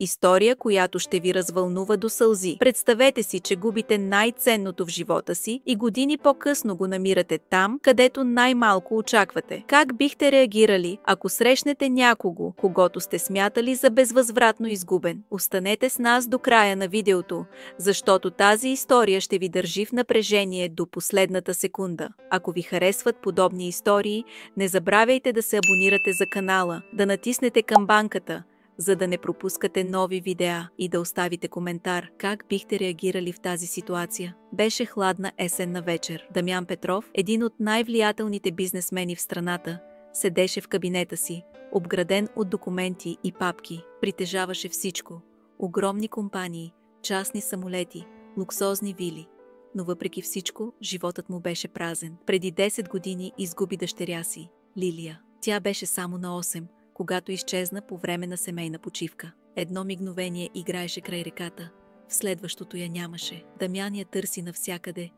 История, която ще ви развълнува до сълзи. Представете си, че губите най-ценното в живота си и години по-късно го намирате там, където най-малко очаквате. Как бихте реагирали, ако срещнете някого, когото сте смятали за безвъзвратно изгубен? Останете с нас до края на видеото, защото тази история ще ви държи в напрежение до последната секунда. Ако ви харесват подобни истории, не забравяйте да се абонирате за канала, да натиснете камбанката, за да не пропускате нови видеа и да оставите коментар как бихте реагирали в тази ситуация. Беше хладна есенна вечер. Дамян Петров, един от най-влиятелните бизнесмени в страната, седеше в кабинета си, обграден от документи и папки. Притежаваше всичко – огромни компании, частни самолети, луксозни вили. Но въпреки всичко, животът му беше празен. Преди 10 години изгуби дъщеря си, Лилия. Тя беше само на 8, когато изчезна по време на семейна почивка. Едно мигновение играеше край реката, в следващото я нямаше. Дамян я търси навсякъде,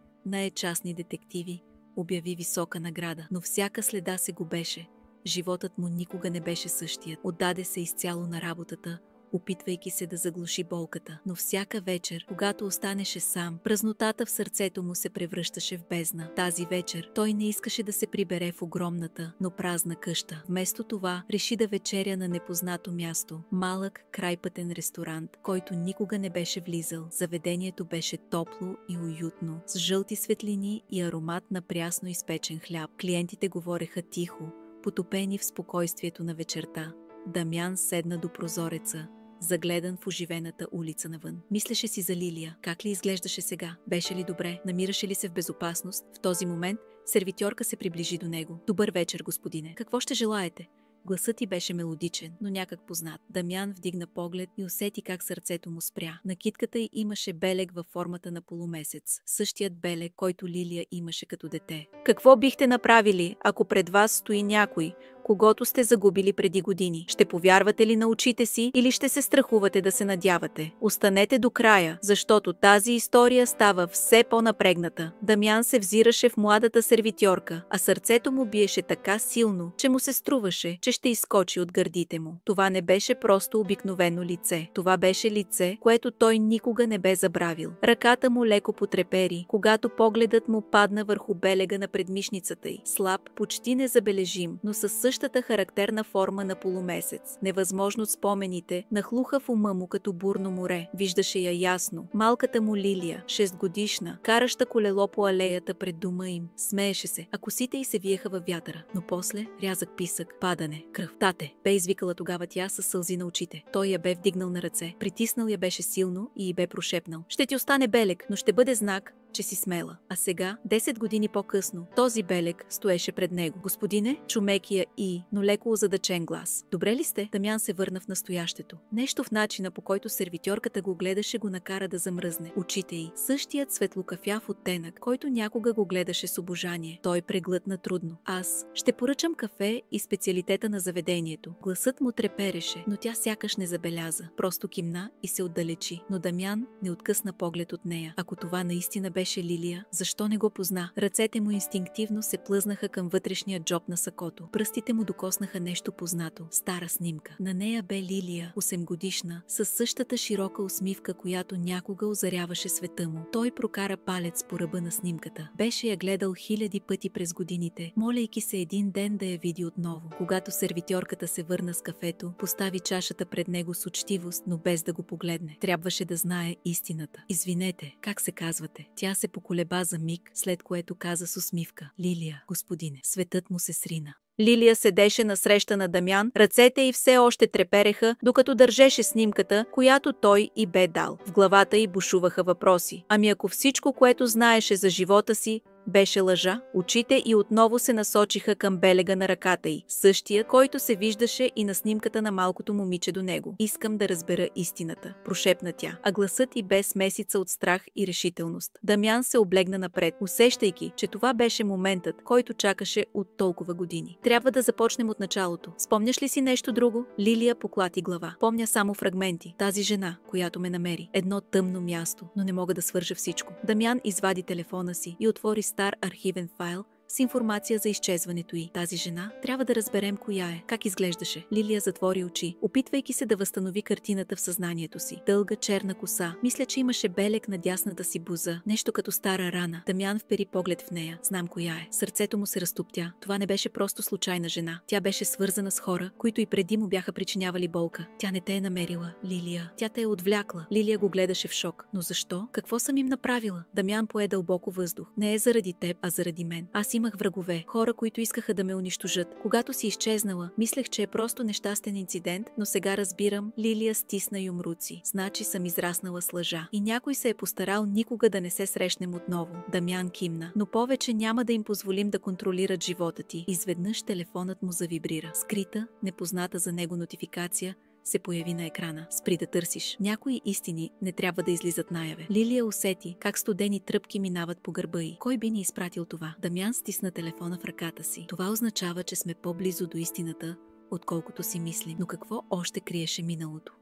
частни детективи, обяви висока награда, но всяка следа се губеше. Животът му никога не беше същият. Отдаде се изцяло на работата, опитвайки се да заглуши болката. Но всяка вечер, когато останеше сам, празнотата в сърцето му се превръщаше в бездна. Тази вечер той не искаше да се прибере в огромната, но празна къща. Вместо това реши да вечеря на непознато място. Малък крайпътен ресторант, който никога не беше влизал. Заведението беше топло и уютно, с жълти светлини и аромат на прясно изпечен хляб. Клиентите говореха тихо, потопени в спокойствието на вечерта. Дамян седна до прозореца, загледан в оживената улица навън. Мислеше си за Лилия. Как ли изглеждаше сега? Беше ли добре? Намираше ли се в безопасност? В този момент сервитьорка се приближи до него. Добър вечер, господине. Какво ще желаете? Гласът й беше мелодичен, но някак познат. Дамян вдигна поглед и усети как сърцето му спря. На китката й имаше белег във формата на полумесец. Същият белег, който Лилия имаше като дете. Какво бихте направили, ако пред вас стои някой, когото сте загубили преди години? Ще повярвате ли на очите си или ще се страхувате да се надявате? Останете до края, защото тази история става все по-напрегната. Дамян се взираше в младата сервитьорка, а сърцето му биеше така силно, че му се струваше, че ще изскочи от гърдите му. Това не беше просто обикновено лице. Това беше лице, което той никога не бе забравил. Ръката му леко потрепери, когато погледът му падна върху белега на предмишницата й. Слаб, почти незабележим, но със същата характерна форма на полумесец. Невъзможно спомените нахлуха в ума му като бурно море. Виждаше я ясно. Малката му Лилия, 6-годишна, караща колело по алеята пред дома им. Смееше се, а косите й се виеха във вятъра. Но после рязък писък, падане, кръв. Тате, бе извикала тогава тя със сълзи на очите. Той я бе вдигнал на ръце, притиснал я беше силно и й бе прошепнал: ще ти остане белег, но ще бъде знак, че си смела. А сега, 10 години по-късно, този белег стоеше пред него. Господине, чумекия но леко озадачен глас. Добре ли сте? Дамян се върна в настоящето. Нещо в начина, по който сервитьорката го гледаше, го накара да замръзне. Очите й, същият светлокафяв оттенък, който някога го гледаше с обожание. Той преглътна трудно. Аз ще поръчам кафе и специалитета на заведението. Гласът му трепереше, но тя сякаш не забеляза. Просто кимна и се отдалечи. Но Дамян не откъсна поглед от нея. Ако това наистина беше Лилия, защо не го позна? Ръцете му инстинктивно се плъзнаха към вътрешния джоб на сакото. Пръстите му докоснаха нещо познато. Стара снимка. На нея бе Лилия, 8-годишна, със същата широка усмивка, която някога озаряваше света му. Той прокара палец по ръба на снимката. Беше я гледал хиляди пъти през годините, молейки се един ден да я види отново. Когато сервитьорката се върна с кафето, постави чашата пред него с учтивост, но без да го погледне. Трябваше да знае истината. Извинете, как се казвате? Тя се поколеба за миг, след което каза с усмивка: Лилия, господине. Светът му се срина. Лилия седеше насреща на Дамян, ръцете й все още трепереха, докато държеше снимката, която той й бе дал. В главата й бушуваха въпроси. Ами ако всичко, което знаеше за живота си, беше лъжа? Очите й отново се насочиха към белега на ръката й, същия, който се виждаше и на снимката на малкото момиче до него. Искам да разбера истината, прошепна тя, а гласът й бе смесица от страх и решителност. Дамян се облегна напред, усещайки, че това беше моментът, който чакаше от толкова години. Трябва да започнем от началото. Спомняш ли си нещо друго? Лилия поклати глава. Помня само фрагменти. Тази жена, която ме намери. Едно тъмно място, но не мога да свържа всичко. Дамян извади телефона си и отвори стар архивен файл с информация за изчезването й. Тази жена трябва да разберем коя е. Как изглеждаше? Лилия затвори очи, опитвайки се да възстанови картината в съзнанието си. Дълга черна коса. Мисля, че имаше белег на дясната си буза. Нещо като стара рана. Дамян впери поглед в нея. Знам коя е. Сърцето му се разтоптя. Това не беше просто случайна жена. Тя беше свързана с хора, които и преди му бяха причинявали болка. Тя не те е намерила, Лилия. Тя те е отвлякла. Лилия го гледаше в шок. Но защо? Какво съм им направила? Дамян пое дълбоко въздух. Не е заради теб, а заради мен. Аз имах врагове. Хора, които искаха да ме унищожат. Когато си изчезнала, мислех, че е просто нещастен инцидент, но сега разбирам, Лилия стисна юмруци. Значи съм израснала с лъжа. И някой се е постарал никога да не се срещнем отново. Дамян кимна. Но повече няма да им позволим да контролират живота ти. Изведнъж телефонът му завибрира. Скрита, непозната за него нотификация се появи на екрана. Спри да търсиш. Някои истини не трябва да излизат наяве. Лилия усети как студени тръпки минават по гърба й. Кой би ни изпратил това? Дамян стисна телефона в ръката си. Това означава, че сме по-близо до истината, отколкото си мислим. Но какво още криеше миналото?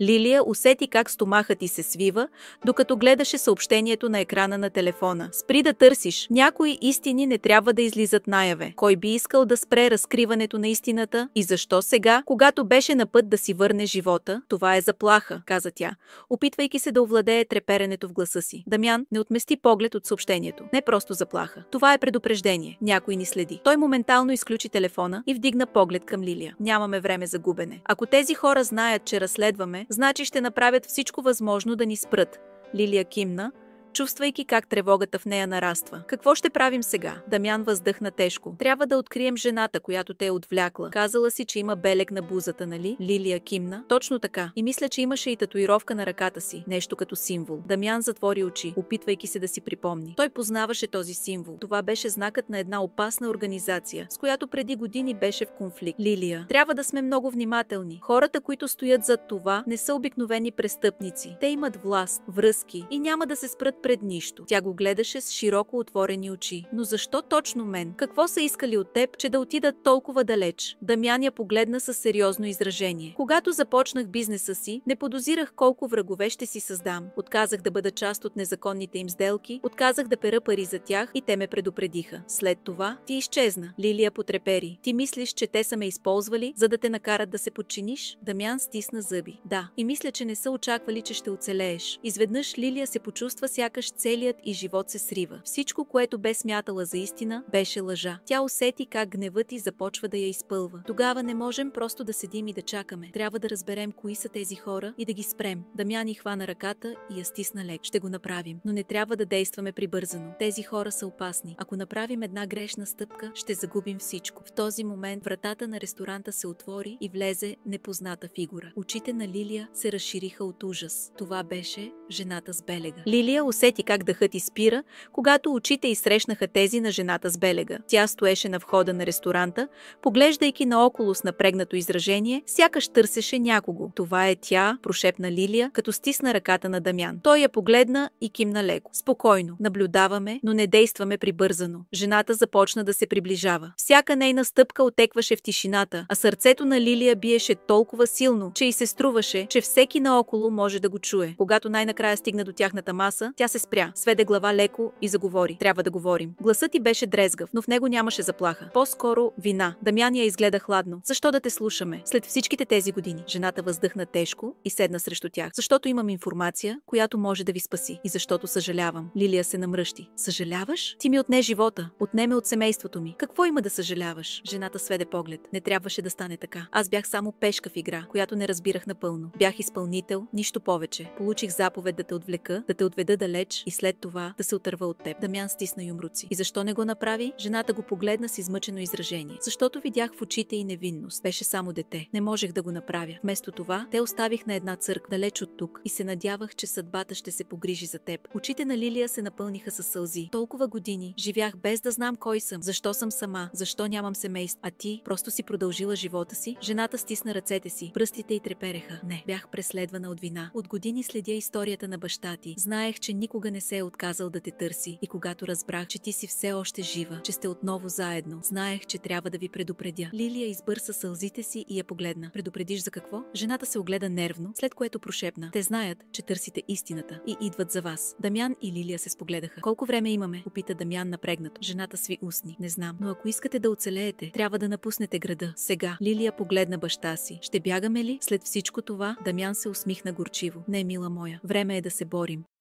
Лилия усети как стомахът й се свива, докато гледаше съобщението на екрана на телефона. Спри да търсиш. Някои истини не трябва да излизат наяве. Кой би искал да спре разкриването на истината? И защо сега, когато беше на път да си върне живота? Това е заплаха, каза тя, опитвайки се да овладее треперенето в гласа си. Дамян не отмести поглед от съобщението. Не просто заплаха. Това е предупреждение. Някой ни следи. Той моментално изключи телефона и вдигна поглед към Лилия. Нямаме време за губене. Ако тези хора знаят, че разследваме, значи ще направят всичко възможно да ни спрат. Лилия кимна, чувствайки как тревогата в нея нараства. Какво ще правим сега? Дамян въздъхна тежко. Трябва да открием жената, която те е отвлякла. Казала си, че има белег на бузата, нали? Лилия кимна. Точно така. И мисля, че имаше и татуировка на ръката си. Нещо като символ. Дамян затвори очи, опитвайки се да си припомни. Той познаваше този символ. Това беше знакът на една опасна организация, с която преди години беше в конфликт. Лилия, трябва да сме много внимателни. Хората, които стоят зад това, не са обикновени престъпници. Те имат власт, връзки и няма да се спрат пред нищо. Тя го гледаше с широко отворени очи. Но защо точно мен? Какво са искали от теб, че да отидат толкова далеч? Дамян я погледна със сериозно изражение. Когато започнах бизнеса си, не подозирах колко врагове ще си създам. Отказах да бъда част от незаконните им сделки, отказах да пера пари за тях и те ме предупредиха. След това ти изчезна. Лилия потрепери. Ти мислиш, че те са ме използвали, за да те накарат да се подчиниш? Дамян стисна зъби. Да, и мисля, че не са очаквали, че ще оцелееш. Изведнъж Лилия се почувства сякаш целият и живот се срива. Всичко, което бе смятала за истина, беше лъжа. Тя усети как гневът й започва да я изпълва. Тогава не можем просто да седим и да чакаме. Трябва да разберем кои са тези хора и да ги спрем. Дамян й хвана ръката и я стисна лек. Ще го направим, но не трябва да действаме прибързано. Тези хора са опасни. Ако направим една грешна стъпка, ще загубим всичко. В този момент вратата на ресторанта се отвори и влезе непозната фигура. Очите на Лилия се разшириха от ужас. Това беше жената с белега. Лилия усети как дъхът й спира, когато очите й срещнаха тези на жената с белега. Тя стоеше на входа на ресторанта, поглеждайки наоколо с напрегнато изражение, сякаш търсеше някого. Това е тя, прошепна Лилия, като стисна ръката на Дамян. Той я погледна и кимна леко. Спокойно, наблюдаваме, но не действаме прибързано. Жената започна да се приближава. Всяка нейна стъпка отекваше в тишината, а сърцето на Лилия биеше толкова силно, че й се струваше, че всеки наоколо може да го чуе. Когато най-накрая стигна до тяхната маса, тя се спря, сведе глава леко и заговори. Трябва да говорим. Гласът й беше дрезгав, но в него нямаше заплаха. По-скоро вина. Дамян я изгледа хладно. Защо да те слушаме? След всичките тези години. Жената въздъхна тежко и седна срещу тях. Защото имам информация, която може да ви спаси. И защото съжалявам. Лилия се намръщи. Съжаляваш? Ти ми отне живота. Отнеме от семейството ми. Какво има да съжаляваш? Жената сведе поглед. Не трябваше да стане така. Аз бях само пешка в игра, която не разбирах напълно. Бях изпълнител, нищо повече. Получих заповед да те отвлека, да те отведа далеч и след това да се отърва от теб. Дамян стисна юмруци. И защо не го направи? Жената го погледна с измъчено изражение. Защото видях в очите й невинност. Беше само дете. Не можех да го направя. Вместо това, те оставих на една църква далеч от тук и се надявах, че съдбата ще се погрижи за теб. Очите на Лилия се напълниха със сълзи. Толкова години живях без да знам кой съм. Защо съм сама? Защо нямам семейство? А ти просто си продължила живота си? Жената стисна ръцете си. Пръстите й трепереха. Не, бях преследвана от вина. От години следя историята на баща ти. Знаех, че никога не се е отказал да те търси и когато разбрах, че ти си все още жива, че сте отново заедно, знаех, че трябва да ви предупредя. Лилия избърса сълзите си и я погледна. Предупредиш за какво? Жената се огледа нервно, след което прошепна. Те знаят, че търсите истината и идват за вас. Дамян и Лилия се спогледаха. Колко време имаме? Попита Дамян напрегнато. Жената сви устни. Не знам, но ако искате да оцелеете, трябва да напуснете града. Сега. Лилия погледна баща си. Ще бягаме ли? След всичко това, Дамян се усмихна горчиво. Не, мила моя. Време е да се борим.